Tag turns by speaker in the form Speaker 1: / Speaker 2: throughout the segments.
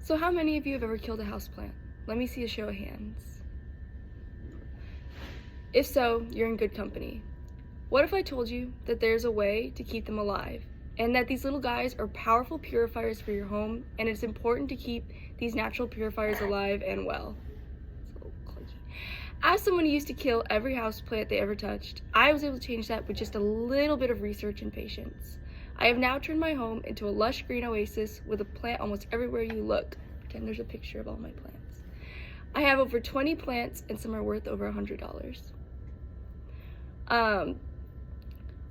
Speaker 1: So how many of you have ever killed a houseplant? Let me see a show of hands. If so, you're in good company. What if I told you that there's a way to keep them alive, and that these little guys are powerful purifiers for your home, and it's important to keep these natural purifiers alive and well? It's a little clunky. As someone who used to kill every houseplant they ever touched, I was able to change that with just a little bit of research and patience. I have now turned my home into a lush green oasis with a plant almost everywhere you look. Again, there's a picture of all my plants. I have over 20 plants, and some are worth over $100. I'm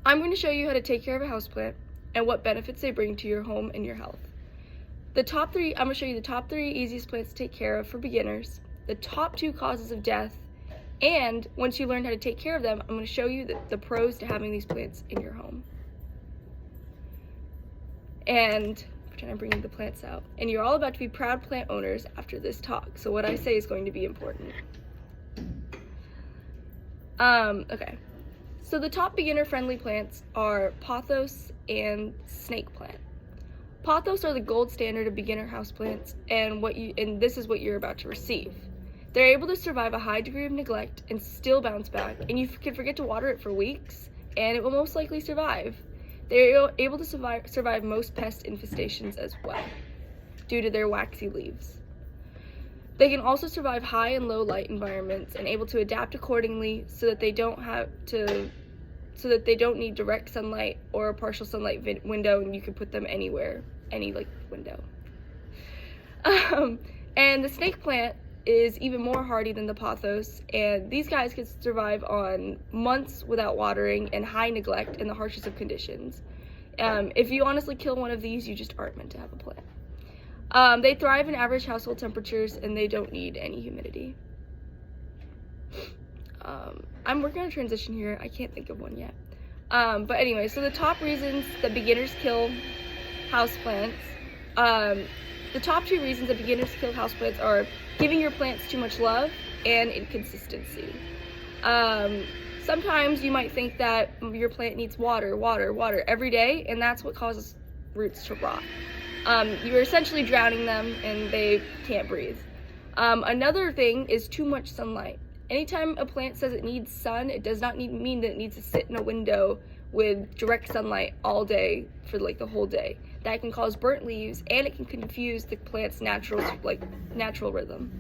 Speaker 1: going to show you how to take care of a houseplant and what benefits they bring to your home and your health. I'm going to show you the top 3 easiest plants to take care of for beginners, the top 2 causes of death, and once you learn how to take care of them, I'm going to show you the pros to having these plants in your home. And I'm trying to bring the plants out. And you're all about to be proud plant owners after this talk, so what I say is going to be important. Okay. So the top beginner-friendly plants are pothos and snake plant. Pothos are the gold standard of beginner houseplants, and this is what you're about to receive. They're able to survive a high degree of neglect and still bounce back, and you can forget to water it for weeks, and it will most likely survive. They're able to survive most pest infestations as well, due to their waxy leaves. They can also survive high and low light environments and able to adapt accordingly so that they don't need direct sunlight or a partial sunlight window, and you can put them anywhere, any window. And the snake plant is even more hardy than the pothos, and these guys can survive on months without watering and high neglect in the harshest of conditions. If you honestly kill one of these, you just aren't meant to have a plant. They thrive in average household temperatures, and they don't need any humidity. I'm working on a transition here. I can't think of one yet. But anyway, so the top reasons that beginners kill houseplants. The top 2 reasons that beginners kill houseplants are giving your plants too much love and inconsistency. Sometimes you might think that your plant needs water every day, and that's what causes roots to rot. You're essentially drowning them, and they can't breathe. Another thing is too much sunlight. Anytime a plant says it needs sun, it does not mean that it needs to sit in a window with direct sunlight all day for the whole day. That can cause burnt leaves, and it can confuse the plant's natural rhythm.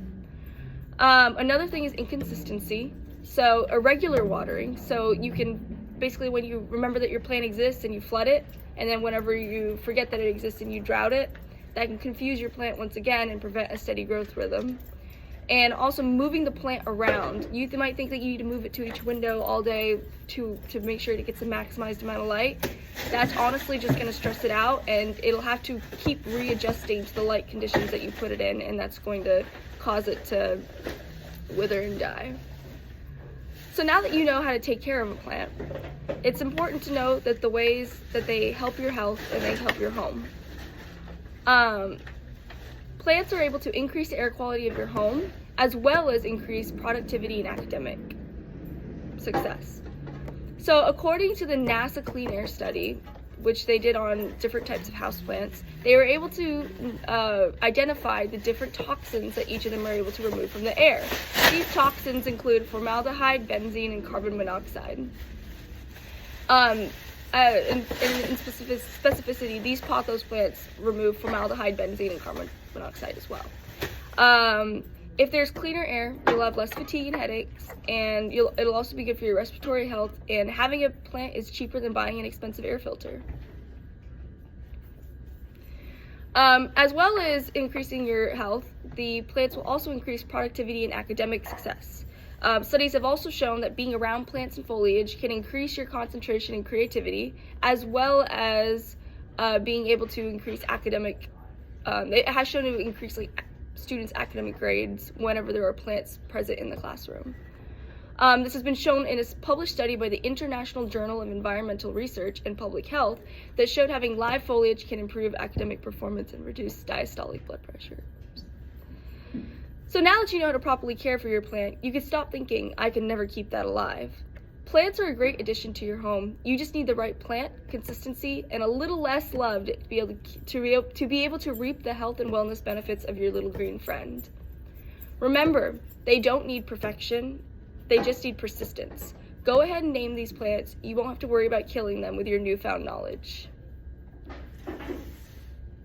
Speaker 1: Another thing is inconsistency. So irregular watering. So you can basically, when you remember that your plant exists and you flood it, and then whenever you forget that it exists and you drought it, that can confuse your plant once again and prevent a steady growth rhythm. And also moving the plant around. You might think that you need to move it to each window all day to make sure it gets the maximized amount of light. That's honestly just going to stress it out, and it'll have to keep readjusting to the light conditions that you put it in, and that's going to cause it to wither and die. So now that you know how to take care of a plant, it's important to know that the ways that they help your health and they help your home. Plants are able to increase the air quality of your home, as well as increase productivity and academic success. So according to the NASA Clean Air Study, which they did on different types of houseplants, they were able to identify the different toxins that each of them are able to remove from the air. These toxins include formaldehyde, benzene, and carbon monoxide. In specificity, these pothos plants remove formaldehyde, benzene, and carbon monoxide as well. If there's cleaner air, you'll have less fatigue and headaches, and it'll also be good for your respiratory health, and having a plant is cheaper than buying an expensive air filter. As well as increasing your health, the plants will also increase productivity and academic success. Studies have also shown that being around plants and foliage can increase your concentration and creativity, as well as being able to increase academic. It has shown to increase students' academic grades whenever there are plants present in the classroom. This has been shown in a published study by the International Journal of Environmental Research and Public Health that showed having live foliage can improve academic performance and reduce diastolic blood pressure. So now that you know how to properly care for your plant, you can stop thinking, I can never keep that alive. Plants are a great addition to your home. You just need the right plant, consistency, and a little less love to be able to reap the health and wellness benefits of your little green friend. Remember, they don't need perfection, they just need persistence. Go ahead and name these plants. You won't have to worry about killing them with your newfound knowledge.